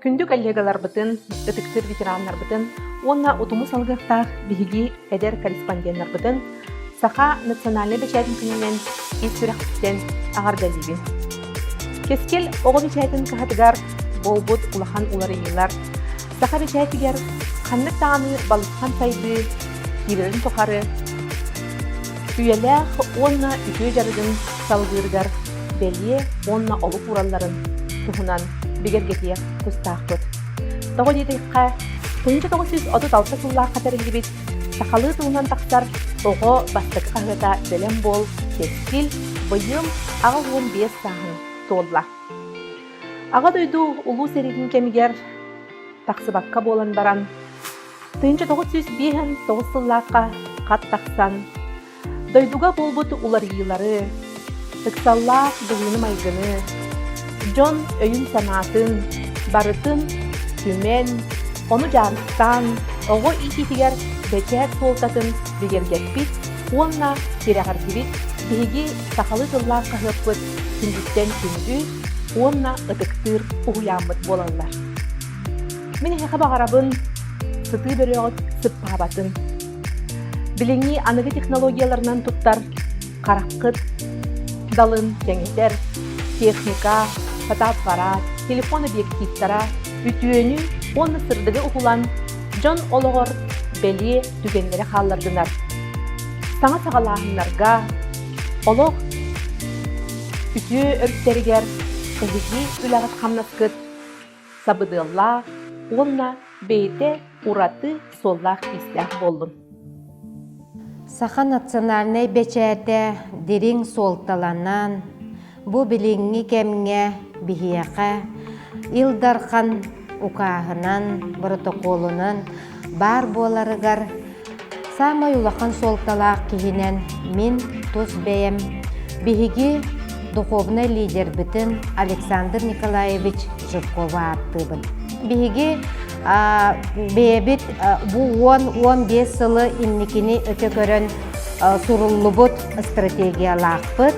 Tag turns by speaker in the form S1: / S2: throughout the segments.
S1: Күндү коллегаларбытын, ытыктыр ветераннарбытын, онна утуму салгыктах биһиги эдер корреспонденттарбытын Саха национальный печатин күнүнен итсүрәхтен агардалибин. Кескел ого печатин кахатыгар болбут улахан уларыйлар. Саха печатигер ханнык тағаны балыққан сайды, кирерин тохары, үйелях онна үтө жарыдын салгыргар, белие онна олук уралларын тухунан бигергетиер тустақпыт. Тоғы дейдіққа 1936 суллах қатарылыбет сақалы туынан тақсар оғы бастық қағыта білім бол кескел бұйым ағы 15 сағын толла. Аға дойду улу серегін кемігер тақсыбаққа болан баран 1905 суллаққа қат тақсан дойдуға болбуты уларыйлары тықсаллақ бұғыны майгыны Джон өйін санатын, барытын, түмен, оны жарықтан, оғы икетігер бәчәт солтатын бігергетпит, онна кереғардивит, бейге сақалы жыллар қағыппыт, күндіктен күнді, онна ұтықтыр ұғыямыт болалар. Мен еқа бағарабын, сыты бөріғыт сыппабатын. Біліңі анығы технологияларынан тұттар, қараққыт, далын, кеңетер, техника, фотоаппарат, телефон объективтара, ütüөнү, оны сырдыгы ухулан, Джон олоғыр бәле түгенлері қаллардынар. Саңа сағалағынларға, олоқ үтü өрттерігер, әлігі үлағыт қамнаскыт, сабыдылла, онна бейте ураты соллақ истәк болдым.
S2: Саха национальный бечәте дерин солталанан, бу билинги кемге бихияқа, илдархан укағынан, протоколынан бар боларыгар, самай улахан солталақ кихинен min тус бәйем бихиги духовный лидер бітін Александр Николаевич Жиркова аттыбын. Бихиги бәйбіт бу 10-15 сылы инникini өте көрін суруллубут стратегиялақпыт.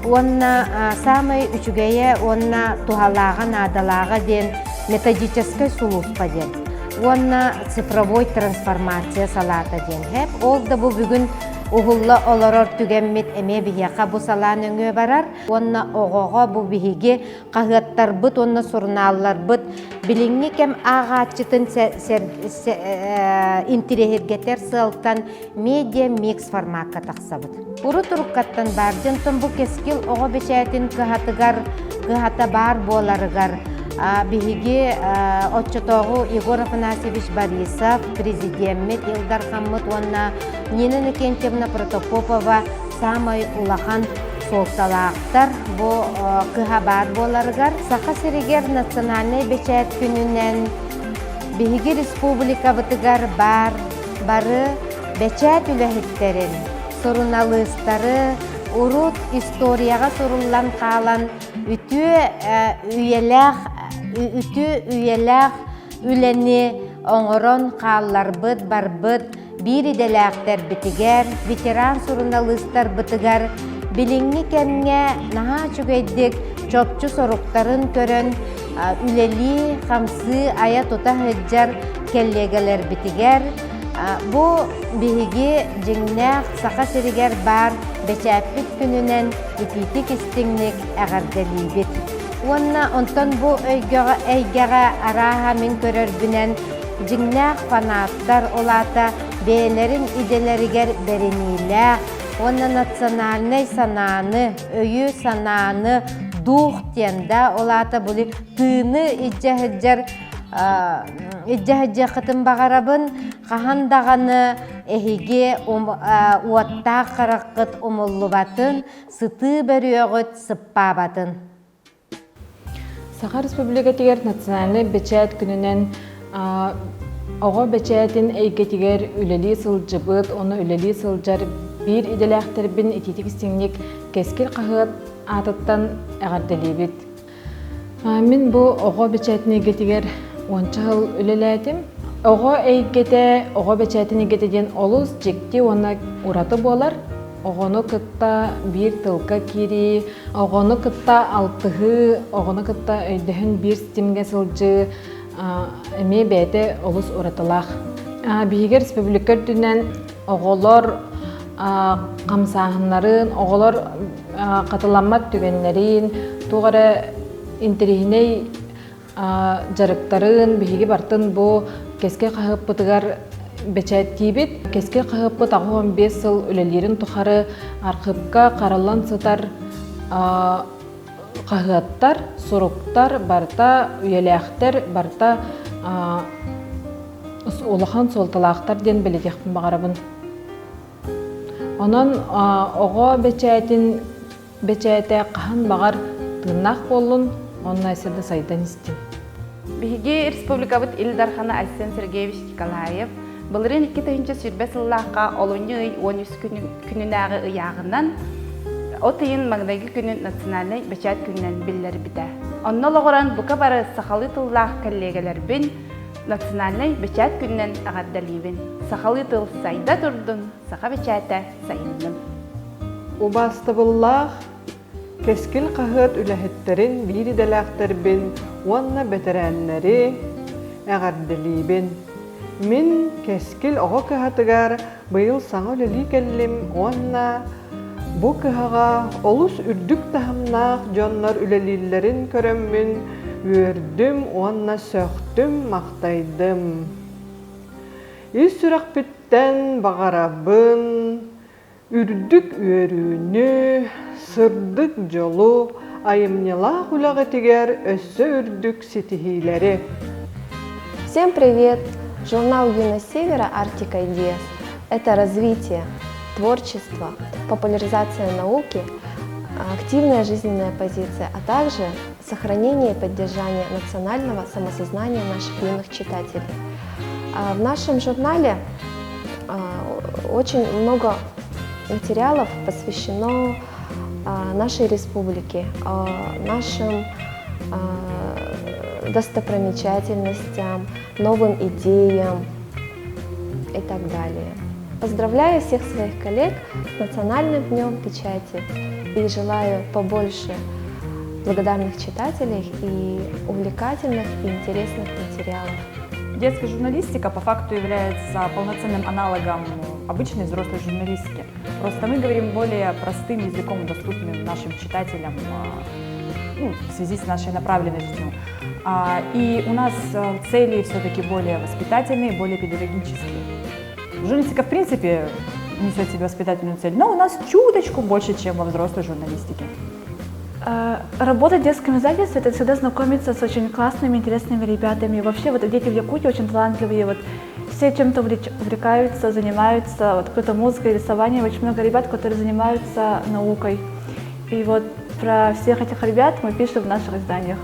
S2: Онна самый үчүгәйе онна тухалаған адалаға ден методической сулуспа ден. Онна цифровой трансформация салата ден. Хеп ол да бу бүгін уғылла оларор түгенмет әме бияқа бу салан өңе барар. Онна оғоға бу бихиге қағыттар бұт, онна сурналар бұт. Біліңі кем ағатчытын интерегетер сылтан медиа микс форматқа тақса бұт. Уру туруккаттан барден тон бу кескил ого бечәтин кыхата бар боларыгар. Биһиги отчетогу Егор Афанасьевич Борисов, президент Илдар Хаммут, онна Нина Никентьевна Протопопова самай улахан солталақтар бу кыха бар боларыгар. Саха серегер национальный бечәт күнүнен биһиги республика бытыгар бары бечәт үләхеттерин сорыналыстары, урут историяға соруллан қалан, үтü үйеләқ үләні оңырон қаллар бұд, бар бұд, бір иделәқтер бітігер, ветеран сорыналыстар бітігер, біліңі кәмге наға чүгейдік чопчу соруқтарын көрін, үләлі, қамсы, ая тота хыджар келлегелер бітігер, бу биһиги жиңнәк саха серигер бар бечәппит күнүнен ипитик истиңник әгәрдәлибит. Онна онтон бу өйгәгә араха мин көрөрбүнен жиңнәк фанаттар олата бәләрин иделәригер берениләк. Онна национальный сананы, өйү сананы дух тенда олата були тыны иҗәһҗәр Иджа қытын бағарабын, қағандағаны әхеге уатта қараққыт ұмыллыбатын, сыты бәрі өғыт сыппа батын.
S3: Саха Республикатигер национальный бечәт күнінен оға бечәтін әйгетігер үлелі сылжыбыт, оны үлелі сылжар бір иделәқтербін итетік істеңнік кескел қағыт атыттан әғарделебет. Мен бұл оға бечәтін әйгетігер 10 жыл үлеләдім. Оға әйгеті, оға бечәтін әйгетеден олыз жекте оны ұраты болар. Оғаны кытта бір тылқа кері, оғаны кытта алтығы, оғаны кытта өйдіхін бір системге сылжы, эми бәйте олус уратылах. Биһиге республика дүнен оголор камсаһыннарын, оголор катыламмат түгеннерин, тугара интерихиней жарыктарын биһиги бартын бу кеске кахыппытыгар бечет кибит. Кеске кахыппыт агы 15 сыл үлелерин тухары аркыпка каралан сытар кахыаттар, суруктар, барта үйелэхтер, барта улахан солталаактар ден белетехпин багарабын. Онон ого бечете кахан багар тыгнах болун, онна эсерде сайдан истин.
S4: Биһиги республикабыт Илдархана Арсен Сергеевич Николаев былырын 2-нче сүрбе сыллаакка олоньу 13 күнүнагы ыягынан отыйын маңдайгы күнүн национальный бечет күнүнен биллер бите. Оннологоран бука бары сахалы тыллаак коллегаларбин национальный бечет күнүнен агардалибин. Сахалы тыл сайда турдун, саха бечете сайындын.
S5: Убастыбыллах кескил кахыт үлэхеттерин бириделэхтербин, уанна бетерэннери агардалибин. Мин кескил ого кахатыгар быйыл саңа үлэли келлим, уанна бу кыһаға олус үрдүк таһамнаах дьоннор үлэлииллэрин көрөммүн, үөрдүм, уанна сөөхтүм, мактайдым. Ис сүрэхпиттэн багарабын, үрдүк үөрүүнү, сырдык жолу, айымнялаах улагытигер өссө үрдүк ситихилери.
S6: Всем привет! Журнал «Юность Севера» «Арктика Идеас» – это развитие, творчество, популяризация науки, активная жизненная позиция, а также сохранение и поддержание национального самосознания наших юных читателей. В нашем журнале очень много материалов посвящено нашей республике, нашим достопримечательностям, новым идеям и так далее. Поздравляю всех своих коллег с Национальным днем печати и желаю побольше благодарных читателей и увлекательных и интересных материалов.
S7: Детская журналистика по факту является полноценным аналогом обычной взрослой журналистики. Просто мы говорим более простым языком, доступным нашим читателям в связи с нашей направленностью. И у нас цели все-таки более воспитательные, более педагогические. Журналистика в принципе несет в себе воспитательную цель, но у нас чуточку больше, чем во взрослой журналистике.
S8: Работа в детском издательстве – это всегда знакомиться с очень классными, интересными ребятами. Вообще вот дети в Якутии очень талантливые, вот все чем-то увлекаются, занимаются, вот кто-то музыкой, рисованием, очень много ребят, которые занимаются наукой. И вот про всех этих ребят мы пишем в наших изданиях.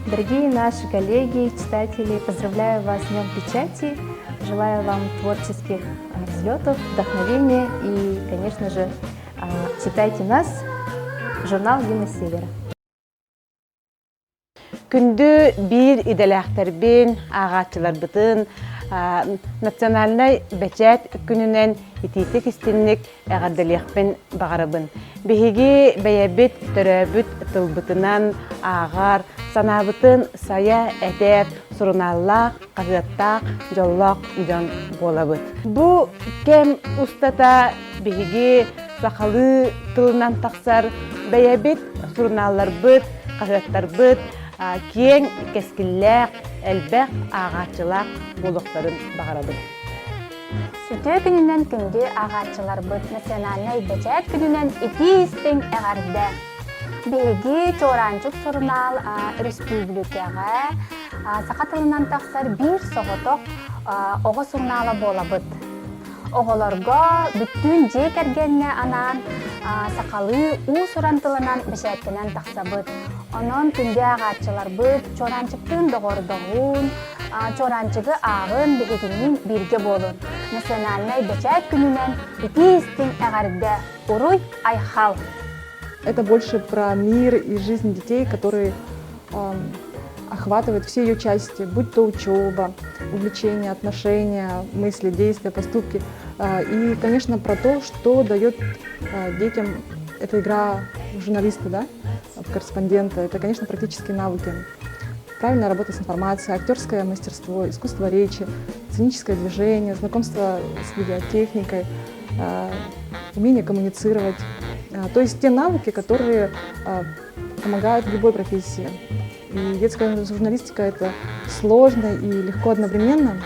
S9: Дорогие наши коллеги, читатели, поздравляю вас с Днем Печати, желаю вам творческих взлетов, вдохновения и, конечно же, читайте нас, журнал «Юность Севера».
S2: Күндү бир иделэхтербин, агачыларбытын, национальный бечет күнүнен ититик истинник агардалыахпын багарабын. Биһиги бэйэбит төрөбүт тылбытынан агар, санабытын сая этер, суруналлаах, кагыаттаах, жоллоох жон болабыт. Бу кем устата биһиги сахалы тылынан таксар бэйэбит суруналларбыт, кагыаттарбыт, кең кескиллээх, элбэх агачылаах болуктарын багарабыт.
S9: Сүтө күнүнен күндү агачыларбыт национальный бечет күнүнен итистин эгарды. Биги чоранчук журнал республикага сакатылынан таксар бир соготок ого журналы болабыт. Оголорго бүттүн же кергенне анан сакалы у сурантылынан бешеттенен таксабыт. Онон күндө агачыларбыт чоранчыктын догордогун, чоранчыгы агын бегетинин бирге болун. Национальный бечет күнүнен итистин эгарды уруй айхал.
S10: Это больше про мир и жизнь детей, которые охватывают все ее части, будь то учеба, увлечения, отношения, мысли, действия, поступки. И, конечно, про то, что дает детям эта игра в журналиста, да, в корреспондента. Это, конечно, практические навыки. правильная работа с информацией, актерское мастерство, искусство речи, сценическое движение, знакомство с видеотехникой, умение коммуницировать. То есть те навыки, которые помогают в любой профессии. И детская журналистика — это сложно и легко одновременно.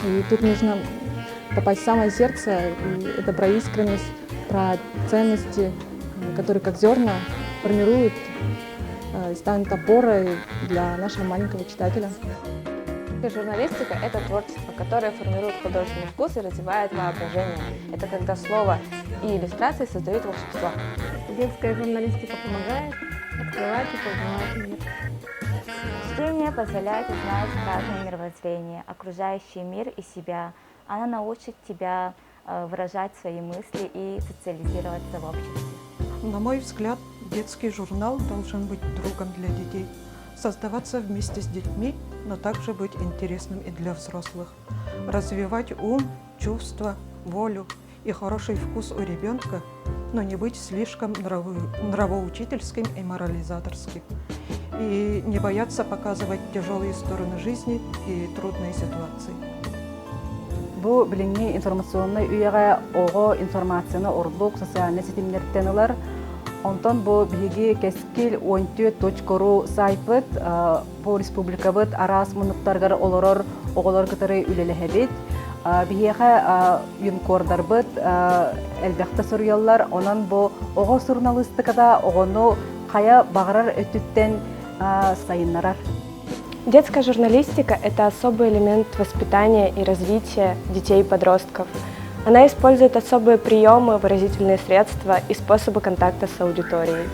S10: И тут нужно попасть в самое сердце, и это про искренность, про ценности, которые как зерна формируют и станут опорой для нашего маленького читателя.
S6: Журналистика — это творчество, которое формирует художественный вкус и развивает воображение. Это когда слово и иллюстрации создают волшебство.
S9: Детская журналистика помогает открывать и познавать мир.
S11: Чтение позволяет узнать разное мировоззрение, окружающий мир и себя. Она научит тебя выражать свои мысли и социализироваться в обществе.
S12: На мой взгляд, детский журнал должен быть другом для детей, создаваться вместе с детьми, но также быть интересным и для взрослых, развивать ум, чувства, волю и хороший вкус у ребенка, но не быть слишком нравоучительским и морализаторским, и не бояться показывать тяжелые стороны жизни и трудные ситуации.
S2: Бу билинги информационный үйәгә ого информацияны орлук социальный сетимнәртән алар. Онтон бу биги кескил 14.ru сайпыт бу республикабыт арас мунуктаргар олорор оголор кытары үлелеһебит. Бигеха юнкордарбыт элбәхтә сорыяллар. Онан бу ого журналистикада огону кая багырар өтүттен сайыннарар.
S6: Детская журналистика – это особый элемент воспитания и развития детей и подростков. Она использует особые приемы, выразительные средства и способы контакта с аудиторией.